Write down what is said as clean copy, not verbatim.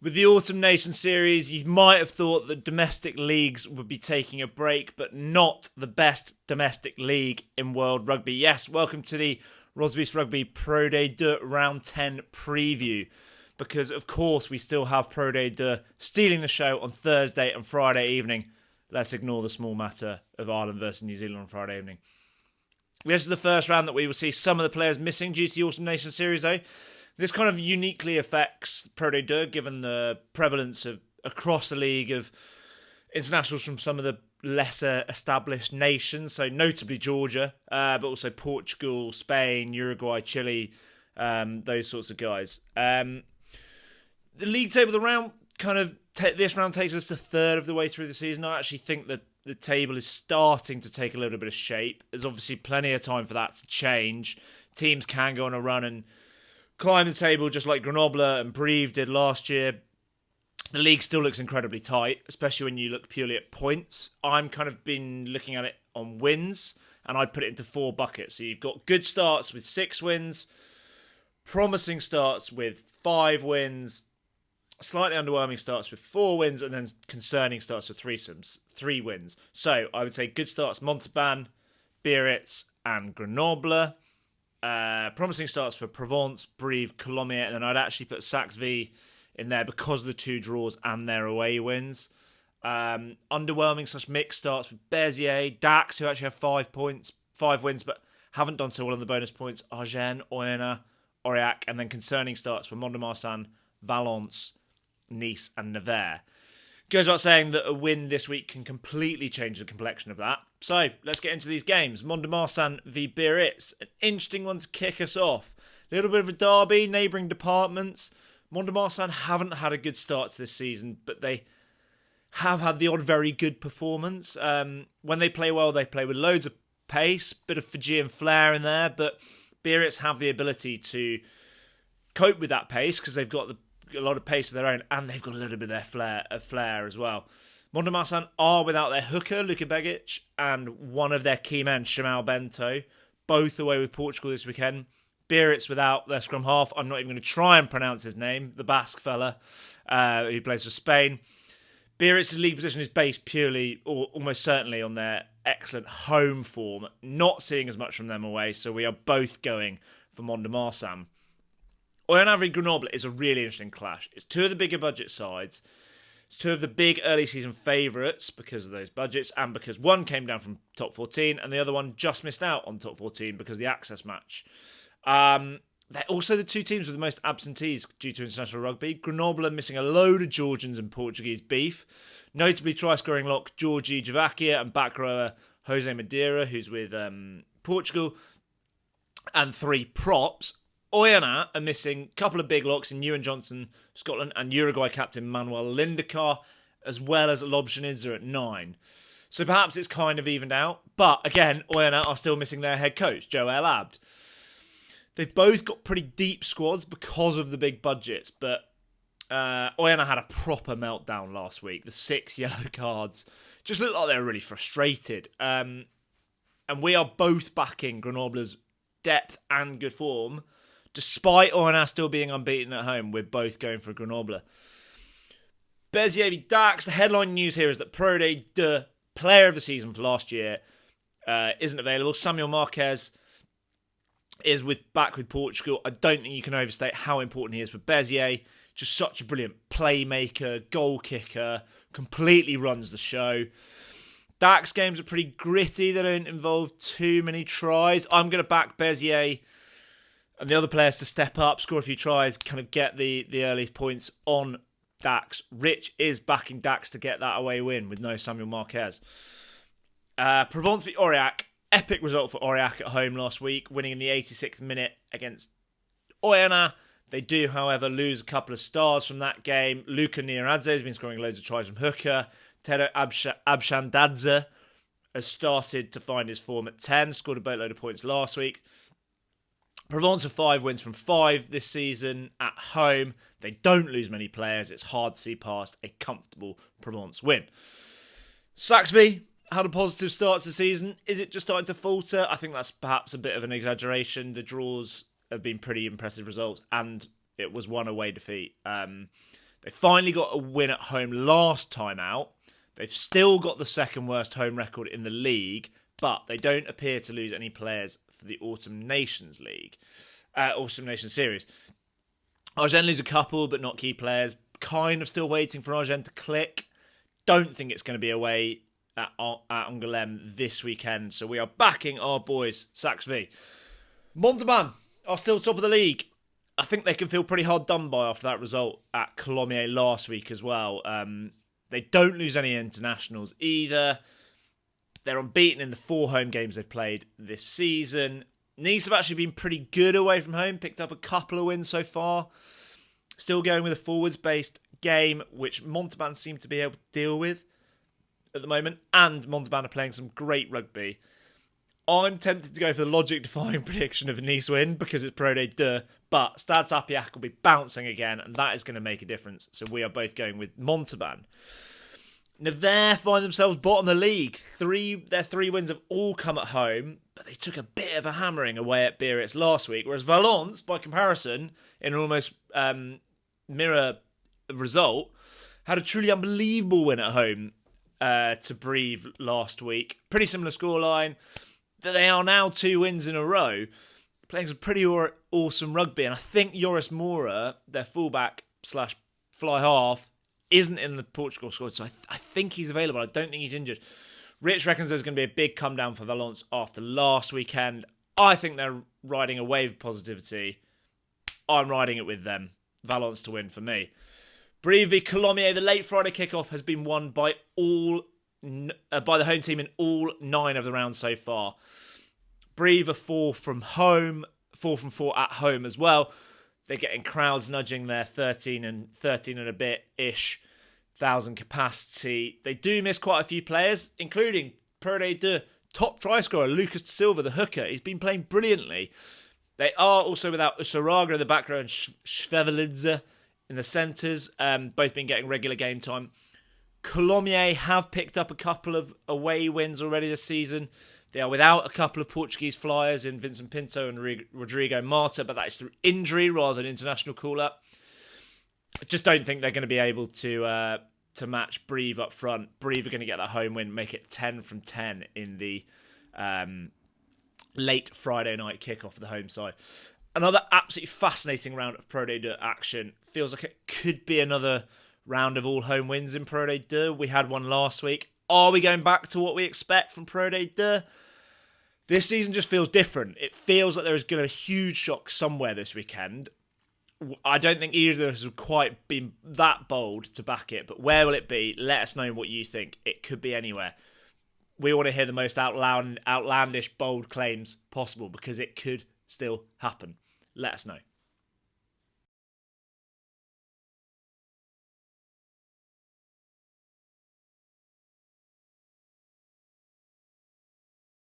With the Autumn Nation Series, you might have thought that domestic leagues would be taking a break, but not the best domestic league in World Rugby. Yes, welcome to the Rosbifs Rugby Pro D2 Round 10 preview, because of course we still have Pro D2 stealing the show on Thursday and Friday evening. Let's ignore the small matter of Ireland versus New Zealand on Friday evening. This is the first round that we will see some of the players missing due to the Autumn Nation Series, though. This kind of uniquely affects Pro D2, given the prevalence of across the league of internationals from some of the lesser established nations, so notably Georgia, but also Portugal, Spain, Uruguay, Chile, those sorts of guys. The league table, the round this round takes us to third of the way through the season. I actually think that the table is starting to take a little bit of shape. There's obviously plenty of time for that to change. Teams can go on a run and climb the table just like Grenoble and Brive did last year. The league still looks incredibly tight, especially when you look purely at points. I'm kind of been looking at it on wins, and I'd put it into 4 buckets. So you've got good starts with 6 wins, promising starts with 5 wins, slightly underwhelming starts with 4 wins, and then concerning starts with 3 wins. So I would say good starts, Montauban, Biarritz, and Grenoble. Promising starts for Provence, Brive, Colomiers, and then I'd actually put Saxe-V in there because of the 2 draws and their away wins. Underwhelming / mixed starts with Béziers, DEUX, who actually have 5 wins, but haven't done so well on the bonus points, Agen, Oyonnax, Aurillac, and then concerning starts for Mont-de-Marsan, Valence, Nice, and Nevers. Goes without saying that a win this week can completely change the complexion of that. So, let's get into these games. Mont-de-Marsan v Biarritz. An interesting one to kick us off. A little bit of a derby, neighbouring departments. Mont-de-Marsan haven't had a good start to this season, but they have had the odd very good performance. When they play well, they play with loads of pace, bit of Fijian flair in there, but Biarritz have the ability to cope with that pace because they've got a lot of pace of their own, and they've got a little bit of their flair as well. Mont-de-Marsan are without their hooker, Luka Begic, and one of their key men, Shamal Bento, both away with Portugal this weekend. Biarritz without their scrum half. I'm not even going to try and pronounce his name, the Basque fella who plays for Spain. Biarritz's league position is based purely, or almost certainly, on their excellent home form. Not seeing as much from them away, so we are both going for Mont-de-Marsan. Oyonnax v Grenoble is a really interesting clash. It's 2 of the bigger budget sides. It's 2 of the big early season favourites because of those budgets and because one came down from top 14 and the other one just missed out on top 14 because of the access match. They're also the 2 teams with the most absentees due to international rugby. Grenoble are missing a load of Georgians and Portuguese beef. Notably try-scoring lock Georgi Javakia and back rower Jose Madeira, who's with Portugal, and 3 props. Oyonnax are missing a couple of big locks in Ewan Johnson, Scotland, and Uruguay captain Manuel Lindecar, as well as Lobshanidze at 9. So perhaps it's kind of evened out. But again, Oyonnax are still missing their head coach, Joel Abd. They've both got pretty deep squads because of the big budgets, but Oyonnax had a proper meltdown last week. The 6 yellow cards just looked like they were really frustrated. And we are both backing Grenoble's depth and good form. Despite Oyonnax still being unbeaten at home, we're both going for Grenoble. Béziers v DEUX. The headline news here is that Pro D2 player of the season for last year isn't available. Samuel Marquez is back with Portugal. I don't think you can overstate how important he is for Béziers. Just such a brilliant playmaker, goal kicker, completely runs the show. DEUX games are pretty gritty. They don't involve too many tries. I'm going to back Béziers and the other players to step up, score a few tries, kind of get the early points on DEUX. Rich is backing DEUX to get that away win with no Samuel Marquez. Provence v Aurillac. Epic result for Aurillac at home last week, winning in the 86th minute against Oyonnax. They do, however, lose a couple of stars from that game. Luka Nieradze has been scoring loads of tries from hooker. Tero Abshandadze has started to find his form at 10, scored a boatload of points last week. Provence have 5 wins from 5 this season at home. They don't lose many players. It's hard to see past a comfortable Provence win. Saxe-V had a positive start to the season. Is it just starting to falter? I think that's perhaps a bit of an exaggeration. The draws have been pretty impressive results, and it was one away defeat. They They finally got a win at home last time out. They've still got the second worst home record in the league, but they don't appear to lose any players for the Autumn Nations Series. Argennes lose a couple, but not key players. Kind of still waiting for Argennes to click. Don't think it's going to be away at Angoulême this weekend, so we are backing our boys, Sax V. Montauban are still top of the league. I think they can feel pretty hard done by after that result at Colomiers last week as well. They don't lose any internationals either. They're unbeaten in the 4 home games they've played this season. Nice have actually been pretty good away from home, picked up a couple of wins so far. Still going with a forwards-based game, which Montauban seem to be able to deal with at the moment. And Montauban are playing some great rugby. I'm tempted to go for the logic-defying prediction of a Nice win because it's Pro D2, but Stade Sapiac will be bouncing again, and that is going to make a difference. So we are both going with Montauban. Nevers find themselves bottom of the league. Their 3 wins have all come at home, but they took a bit of a hammering away at Biarritz last week, whereas Valence, by comparison, in an almost mirror result, had a truly unbelievable win at home to Brive last week. Pretty similar scoreline. They are now 2 wins in a row, playing some pretty awesome rugby. And I think Joris Moura, their fullback / fly half, isn't in the Portugal squad. So I think he's available. I don't think he's injured. Rich reckons there's going to be a big come down for Valence after last weekend. I think they're riding a wave of positivity. I'm riding it with them. Valence to win for me. Brive v Colomiers, the late Friday kickoff has been won by the home team in all 9 of the rounds so far. Brive are 4 from 4 at home as well. They're getting crowds nudging their 13 and a bit-ish thousand capacity. They do miss quite a few players, including Pro D2 top try scorer Lucas de Silva, the hooker. He's been playing brilliantly. They are also without Usaraga in the back row and Schwevelidze in the centres, both been getting regular game time. Colomiers have picked up a couple of away wins already this season. They are without a couple of Portuguese flyers in Vincent Pinto and Rodrigo Marta, but that is through injury rather than international call-up. I just don't think they're going to be able to match Brive up front. Brive are going to get that home win, make it 10 from 10 in the late Friday night kickoff for the home side. Another absolutely fascinating round of Pro D2 action. Feels like it could be another round of all home wins in Pro D2. We had one last week. Are we going back to what we expect from Pro D2? This season just feels different. It feels like there is going to be a huge shock somewhere this weekend. I don't think either of us have quite been that bold to back it, but where will it be? Let us know what you think. It could be anywhere. We want to hear the most outlandish, bold claims possible because it could still happen. Let us know.